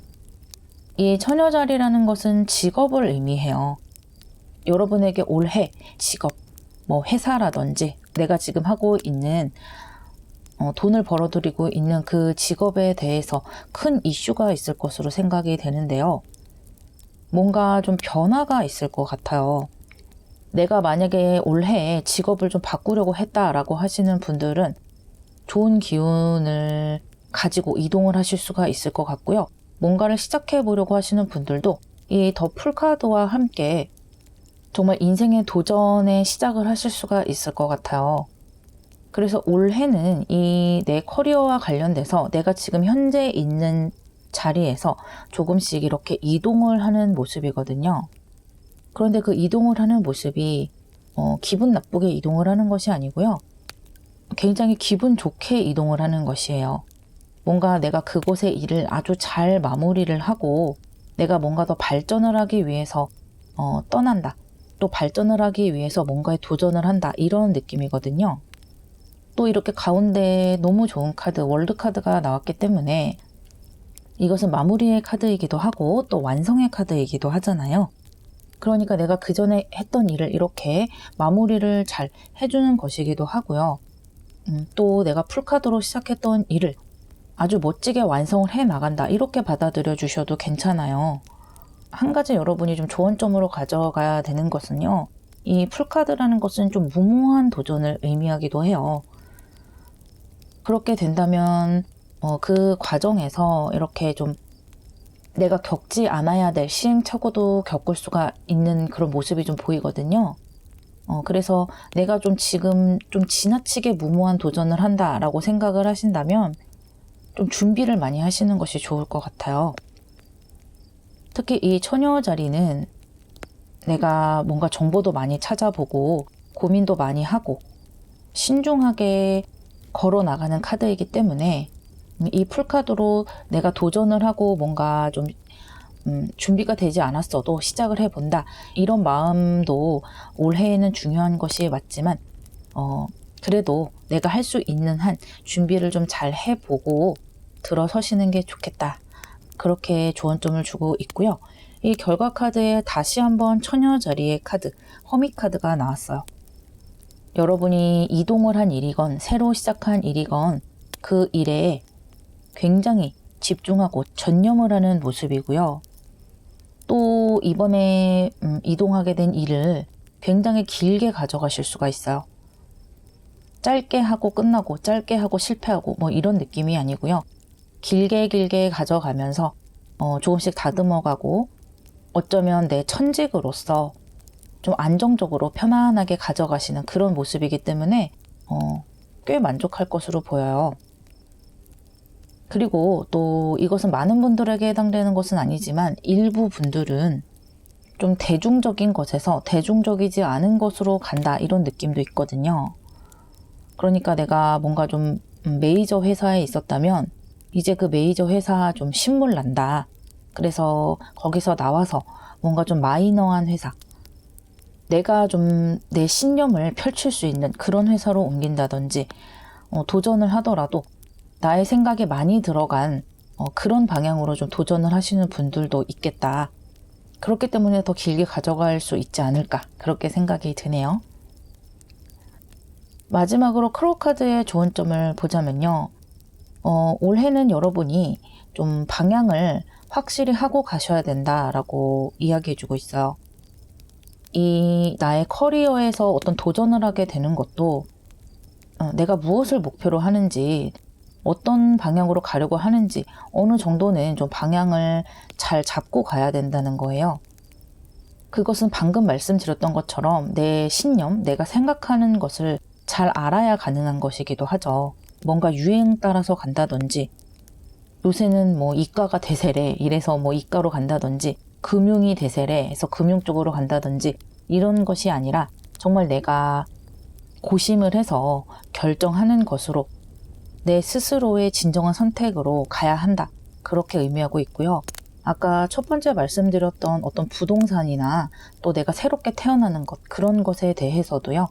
이 처녀자리라는 것은 직업을 의미해요. 여러분에게 올해 직업, 뭐 회사라든지 내가 지금 하고 있는 돈을 벌어들이고 있는 그 직업에 대해서 큰 이슈가 있을 것으로 생각이 되는데요. 뭔가 좀 변화가 있을 것 같아요. 내가 만약에 올해 직업을 좀 바꾸려고 했다라고 하시는 분들은 좋은 기운을 가지고 이동을 하실 수가 있을 것 같고요. 뭔가를 시작해 보려고 하시는 분들도 이 더 풀카드와 함께 정말 인생의 도전의 시작을 하실 수가 있을 것 같아요. 그래서 올해는 이 내 커리어와 관련돼서 내가 지금 현재 있는 자리에서 조금씩 이렇게 이동을 하는 모습이거든요. 그런데 그 이동을 하는 모습이 기분 나쁘게 이동을 하는 것이 아니고요. 굉장히 기분 좋게 이동을 하는 것이에요. 뭔가 내가 그곳의 일을 아주 잘 마무리를 하고 내가 뭔가 더 발전을 하기 위해서 떠난다. 또 발전을 하기 위해서 뭔가에 도전을 한다. 이런 느낌이거든요. 또 이렇게 가운데 너무 좋은 카드, 월드 카드가 나왔기 때문에 이것은 마무리의 카드이기도 하고 또 완성의 카드이기도 하잖아요. 그러니까 내가 그 전에 했던 일을 이렇게 마무리를 잘 해주는 것이기도 하고요. 또 내가 풀카드로 시작했던 일을 아주 멋지게 완성을 해 나간다. 이렇게 받아들여 주셔도 괜찮아요. 한 가지 여러분이 좀 조언점으로 가져가야 되는 것은요. 이 풀카드라는 것은 좀 무모한 도전을 의미하기도 해요. 그렇게 된다면 그 과정에서 이렇게 좀 내가 겪지 않아야 될 시행착오도 겪을 수가 있는 그런 모습이 좀 보이거든요. 그래서 내가 좀 지금 좀 지나치게 무모한 도전을 한다라고 생각을 하신다면 좀 준비를 많이 하시는 것이 좋을 것 같아요. 특히 이 처녀 자리는 내가 뭔가 정보도 많이 찾아보고 고민도 많이 하고 신중하게 걸어 나가는 카드이기 때문에 이 풀카드로 내가 도전을 하고 뭔가 좀 준비가 되지 않았어도 시작을 해본다. 이런 마음도 올해에는 중요한 것이 맞지만 그래도 내가 할 수 있는 한 준비를 좀 잘 해보고 들어서시는 게 좋겠다. 그렇게 조언점을 주고 있고요. 이 결과 카드에 다시 한번 처녀 자리의 카드, 허미 카드가 나왔어요. 여러분이 이동을 한 일이건 새로 시작한 일이건 그 일에 굉장히 집중하고 전념을 하는 모습이고요. 또 이번에 이동하게 된 일을 굉장히 길게 가져가실 수가 있어요. 짧게 하고 끝나고 짧게 하고 실패하고 뭐 이런 느낌이 아니고요. 길게 가져가면서 조금씩 다듬어가고 어쩌면 내 천직으로서 좀 안정적으로 편안하게 가져가시는 그런 모습이기 때문에 꽤 만족할 것으로 보여요. 그리고 또 이것은 많은 분들에게 해당되는 것은 아니지만 일부 분들은 좀 대중적인 것에서 대중적이지 않은 것으로 간다 이런 느낌도 있거든요. 그러니까 내가 뭔가 좀 메이저 회사에 있었다면 이제 그 메이저 회사 좀 신물 난다. 그래서 거기서 나와서 뭔가 좀 마이너한 회사, 내가 좀 내 신념을 펼칠 수 있는 그런 회사로 옮긴다든지 도전을 하더라도 나의 생각이 많이 들어간 그런 방향으로 좀 도전을 하시는 분들도 있겠다. 그렇기 때문에 더 길게 가져갈 수 있지 않을까 그렇게 생각이 드네요. 마지막으로 크로카드의 조언점을 보자면요. 올해는 여러분이 좀 방향을 확실히 하고 가셔야 된다라고 이야기해주고 있어요. 이 나의 커리어에서 어떤 도전을 하게 되는 것도 내가 무엇을 목표로 하는지 어떤 방향으로 가려고 하는지 어느 정도는 좀 방향을 잘 잡고 가야 된다는 거예요. 그것은 방금 말씀드렸던 것처럼 내 신념, 내가 생각하는 것을 잘 알아야 가능한 것이기도 하죠. 뭔가 유행 따라서 간다든지 요새는 뭐 이과가 대세래 이래서 뭐 이과로 간다든지 금융이 대세래 해서 금융 쪽으로 간다든지 이런 것이 아니라 정말 내가 고심을 해서 결정하는 것으로 내 스스로의 진정한 선택으로 가야 한다. 그렇게 의미하고 있고요. 아까 첫 번째 말씀드렸던 어떤 부동산이나 또 내가 새롭게 태어나는 것 그런 것에 대해서도요.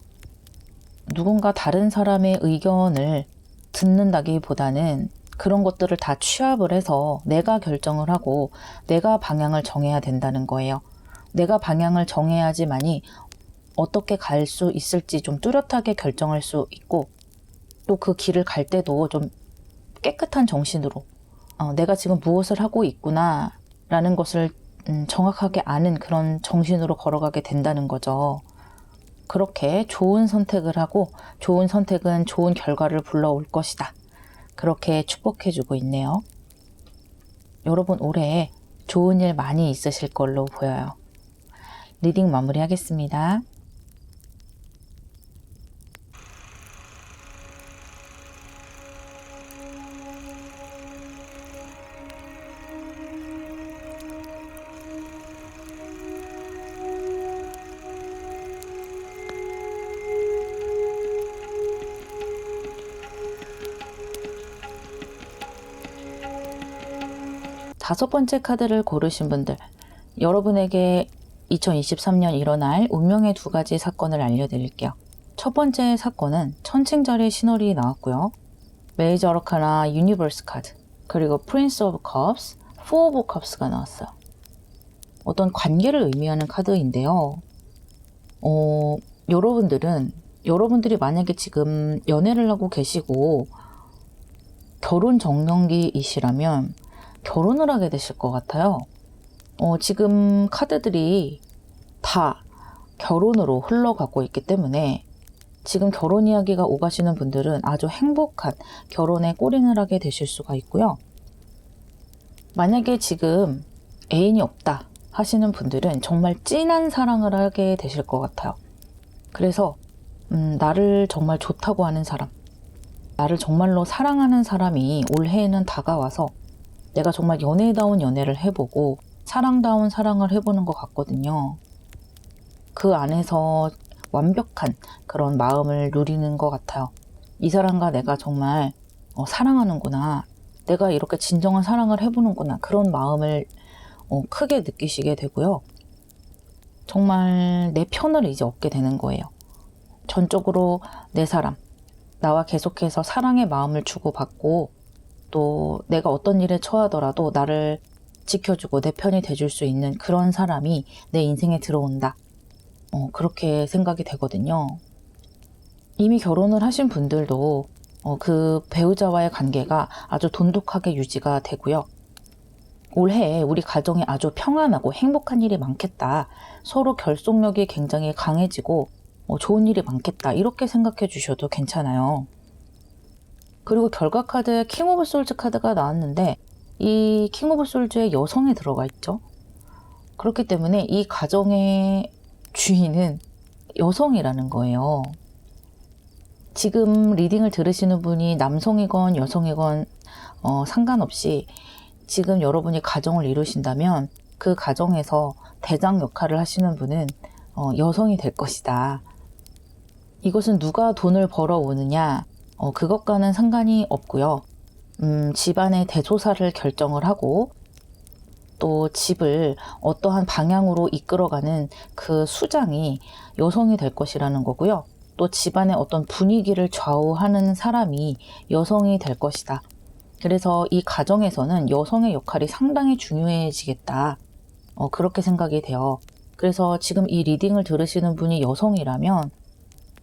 누군가 다른 사람의 의견을 듣는다기보다는 그런 것들을 다 취합을 해서 내가 결정을 하고 내가 방향을 정해야 된다는 거예요. 내가 방향을 정해야지만이 어떻게 갈 수 있을지 좀 뚜렷하게 결정할 수 있고 또 그 길을 갈 때도 좀 깨끗한 정신으로 내가 지금 무엇을 하고 있구나 라는 것을 정확하게 아는 그런 정신으로 걸어가게 된다는 거죠. 그렇게 좋은 선택을 하고 좋은 선택은 좋은 결과를 불러올 것이다. 그렇게 축복해주고 있네요. 여러분 올해 좋은 일 많이 있으실 걸로 보여요. 리딩 마무리하겠습니다. 다섯 번째 카드를 고르신 분들, 여러분에게 2023년 일어날 운명의 두 가지 사건을 알려드릴게요. 첫 번째 사건은 천칭자리 신월이 나왔고요. 메이저 어르카나 유니버스 카드, 그리고 프린스 오브 컵스, 포 오브 컵스가 나왔어요. 어떤 관계를 의미하는 카드인데요. 여러분들이 만약에 지금 연애를 하고 계시고 결혼 정년기이시라면 결혼을 하게 되실 것 같아요. 지금 카드들이 다 결혼으로 흘러가고 있기 때문에 지금 결혼 이야기가 오가시는 분들은 아주 행복한 결혼에 골인을 하게 되실 수가 있고요. 만약에 지금 애인이 없다 하시는 분들은 정말 진한 사랑을 하게 되실 것 같아요. 그래서 나를 정말 좋다고 하는 사람, 나를 정말로 사랑하는 사람이 올해에는 다가와서 내가 정말 연애다운 연애를 해보고 사랑다운 사랑을 해보는 것 같거든요. 그 안에서 완벽한 그런 마음을 누리는 것 같아요. 이 사람과 내가 정말 사랑하는구나, 내가 이렇게 진정한 사랑을 해보는구나, 그런 마음을 크게 느끼시게 되고요. 정말 내 편을 이제 얻게 되는 거예요. 전적으로 내 사람, 나와 계속해서 사랑의 마음을 주고받고 또 내가 어떤 일에 처하더라도 나를 지켜주고 내 편이 돼줄 수 있는 그런 사람이 내 인생에 들어온다. 그렇게 생각이 되거든요. 이미 결혼을 하신 분들도 그 배우자와의 관계가 아주 돈독하게 유지가 되고요. 올해 우리 가정에 아주 평안하고 행복한 일이 많겠다. 서로 결속력이 굉장히 강해지고 좋은 일이 많겠다. 이렇게 생각해 주셔도 괜찮아요. 그리고 결과 카드에 킹 오브 솔즈 카드가 나왔는데 이 킹 오브 솔즈에 여성이 들어가 있죠. 그렇기 때문에 이 가정의 주인은 여성이라는 거예요. 지금 리딩을 들으시는 분이 남성이건 여성이건 상관없이 지금 여러분이 가정을 이루신다면 그 가정에서 대장 역할을 하시는 분은 여성이 될 것이다. 이것은 누가 돈을 벌어오느냐, 그것과는 상관이 없고요. 집안의 대소사를 결정을 하고 또 집을 어떠한 방향으로 이끌어가는 그 수장이 여성이 될 것이라는 거고요. 또 집안의 어떤 분위기를 좌우하는 사람이 여성이 될 것이다. 그래서 이 가정에서는 여성의 역할이 상당히 중요해지겠다. 그렇게 생각이 돼요. 그래서 지금 이 리딩을 들으시는 분이 여성이라면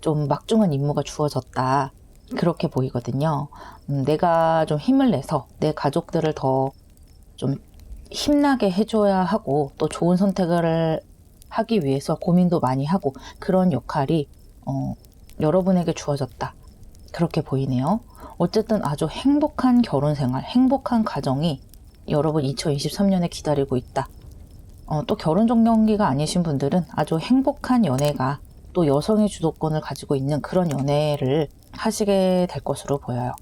좀 막중한 임무가 주어졌다. 그렇게 보이거든요. 내가 좀 힘을 내서 내 가족들을 더 좀 힘나게 해줘야 하고 또 좋은 선택을 하기 위해서 고민도 많이 하고 그런 역할이 여러분에게 주어졌다. 그렇게 보이네요. 어쨌든 아주 행복한 결혼 생활, 행복한 가정이 여러분 2023년에 기다리고 있다. 또 결혼 정년기가 아니신 분들은 아주 행복한 연애가 또 여성의 주도권을 가지고 있는 그런 연애를 하시게 될 것으로 보여요.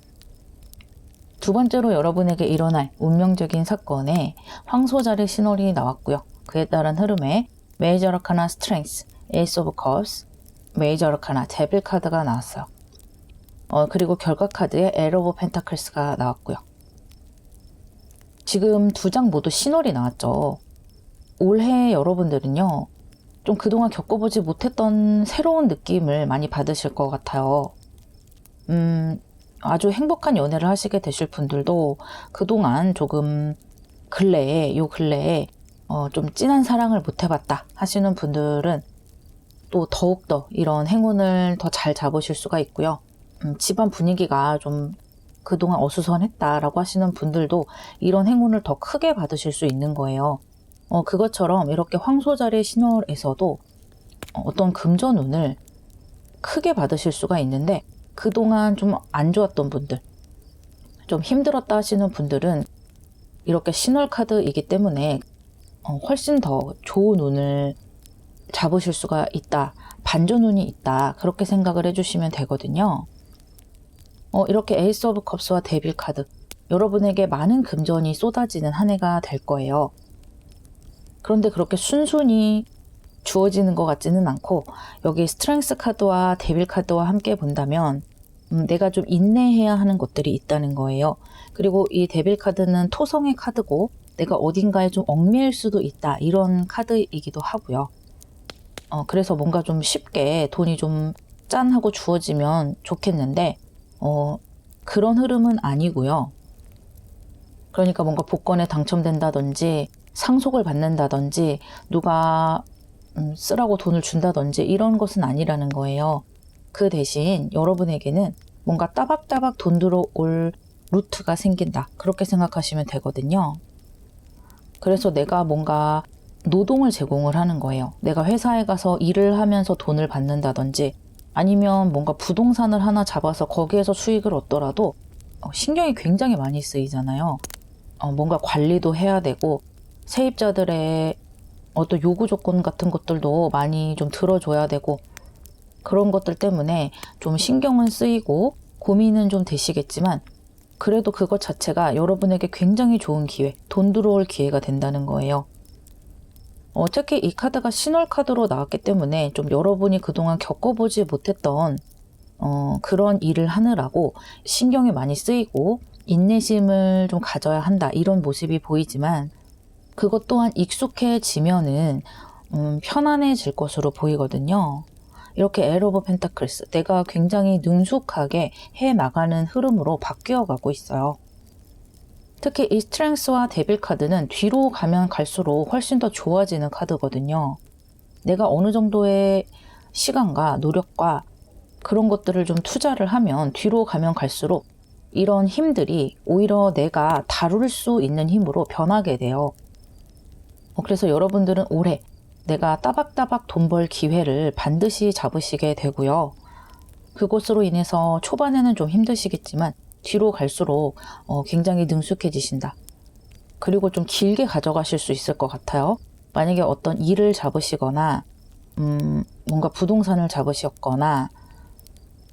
두 번째로 여러분에게 일어날 운명적인 사건에 황소자리 신월이 나왔고요. 그에 따른 흐름에 메이저 어르카나 스트렝스, 에이스 오브 컵스, 메이저 어르카나 데빌 카드가 나왔어요. 그리고 결과 카드에 에러 오브 펜타클스가 나왔고요. 지금 두 장 모두 신월이 나왔죠. 올해 여러분들은요, 좀 그동안 겪어보지 못했던 새로운 느낌을 많이 받으실 것 같아요. 아주 행복한 연애를 하시게 되실 분들도 그동안 조금 요 근래에 좀 진한 사랑을 못 해봤다 하시는 분들은 또 더욱더 이런 행운을 더 잘 잡으실 수가 있고요. 집안 분위기가 좀 그동안 어수선했다라고 하시는 분들도 이런 행운을 더 크게 받으실 수 있는 거예요. 그것처럼 이렇게 황소자리 신월에서도 어떤 금전운을 크게 받으실 수가 있는데 그동안 좀 안 좋았던 분들, 좀 힘들었다 하시는 분들은 이렇게 신월 카드이기 때문에 훨씬 더 좋은 운을 잡으실 수가 있다. 반전운이 있다. 그렇게 생각을 해주시면 되거든요. 이렇게 에이스 오브 컵스와 데빌 카드, 여러분에게 많은 금전이 쏟아지는 한 해가 될 거예요. 그런데 그렇게 순순히 주어지는 것 같지는 않고 여기 스트렝스 카드와 데빌 카드와 함께 본다면 내가 좀 인내해야 하는 것들이 있다는 거예요. 그리고 이 데빌 카드는 토성의 카드고 내가 어딘가에 좀 얽매일 수도 있다. 이런 카드이기도 하고요. 그래서 뭔가 좀 쉽게 돈이 좀 짠하고 주어지면 좋겠는데 그런 흐름은 아니고요. 그러니까 뭔가 복권에 당첨된다든지 상속을 받는다든지 누가 쓰라고 돈을 준다든지 이런 것은 아니라는 거예요. 그 대신 여러분에게는 뭔가 따박따박 돈 들어올 루트가 생긴다. 그렇게 생각하시면 되거든요. 그래서 내가 뭔가 노동을 제공을 하는 거예요. 내가 회사에 가서 일을 하면서 돈을 받는다든지 아니면 뭔가 부동산을 하나 잡아서 거기에서 수익을 얻더라도 신경이 굉장히 많이 쓰이잖아요. 뭔가 관리도 해야 되고 세입자들의 어떤 요구 조건 같은 것들도 많이 좀 들어줘야 되고 그런 것들 때문에 좀 신경은 쓰이고 고민은 좀 되시겠지만 그래도 그것 자체가 여러분에게 굉장히 좋은 기회, 돈 들어올 기회가 된다는 거예요. 특히 이 카드가 신월 카드로 나왔기 때문에 좀 여러분이 그동안 겪어보지 못했던 그런 일을 하느라고 신경이 많이 쓰이고 인내심을 좀 가져야 한다 이런 모습이 보이지만 그것 또한 익숙해지면은 편안해질 것으로 보이거든요. 이렇게 에러 오브 펜타클스, 내가 굉장히 능숙하게 해나가는 흐름으로 바뀌어가고 있어요. 특히 이 스트렝스와 데빌 카드는 뒤로 가면 갈수록 훨씬 더 좋아지는 카드거든요. 내가 어느 정도의 시간과 노력과 그런 것들을 좀 투자를 하면 뒤로 가면 갈수록 이런 힘들이 오히려 내가 다룰 수 있는 힘으로 변하게 돼요. 그래서 여러분들은 올해 내가 따박따박 돈 벌 기회를 반드시 잡으시게 되고요. 그것으로 인해서 초반에는 좀 힘드시겠지만 뒤로 갈수록 굉장히 능숙해지신다. 그리고 좀 길게 가져가실 수 있을 것 같아요. 만약에 어떤 일을 잡으시거나 뭔가 부동산을 잡으셨거나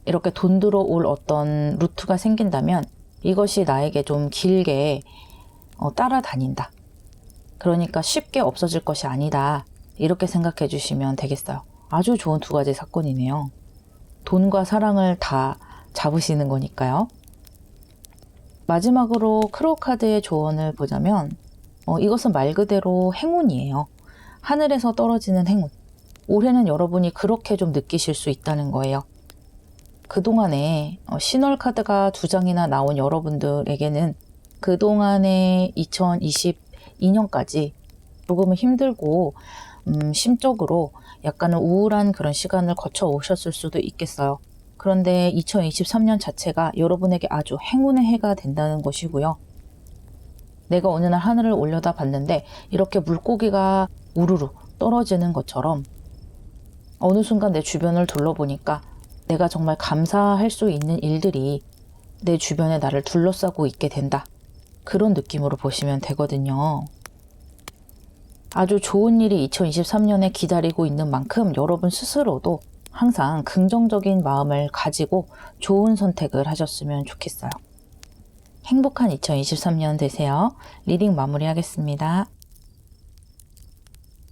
이렇게 돈 들어올 어떤 루트가 생긴다면 이것이 나에게 좀 길게 따라다닌다. 그러니까 쉽게 없어질 것이 아니다. 이렇게 생각해 주시면 되겠어요. 아주 좋은 두 가지 사건이네요. 돈과 사랑을 다 잡으시는 거니까요. 마지막으로 크로우 카드의 조언을 보자면 이것은 말 그대로 행운이에요. 하늘에서 떨어지는 행운. 올해는 여러분이 그렇게 좀 느끼실 수 있다는 거예요. 그동안에 신월 카드가 2장이나 나온 여러분들에게는 그동안의 2022년까지 조금은 힘들고 심적으로 약간은 우울한 그런 시간을 거쳐 오셨을 수도 있겠어요. 그런데 2023년 자체가 여러분에게 아주 행운의 해가 된다는 것이고요. 내가 어느 날 하늘을 올려다 봤는데 이렇게 물고기가 우르르 떨어지는 것처럼 어느 순간 내 주변을 둘러보니까 내가 정말 감사할 수 있는 일들이 내 주변에 나를 둘러싸고 있게 된다. 그런 느낌으로 보시면 되거든요. 아주 좋은 일이 2023년에 기다리고 있는 만큼 여러분 스스로도 항상 긍정적인 마음을 가지고 좋은 선택을 하셨으면 좋겠어요. 행복한 2023년 되세요. 리딩 마무리하겠습니다.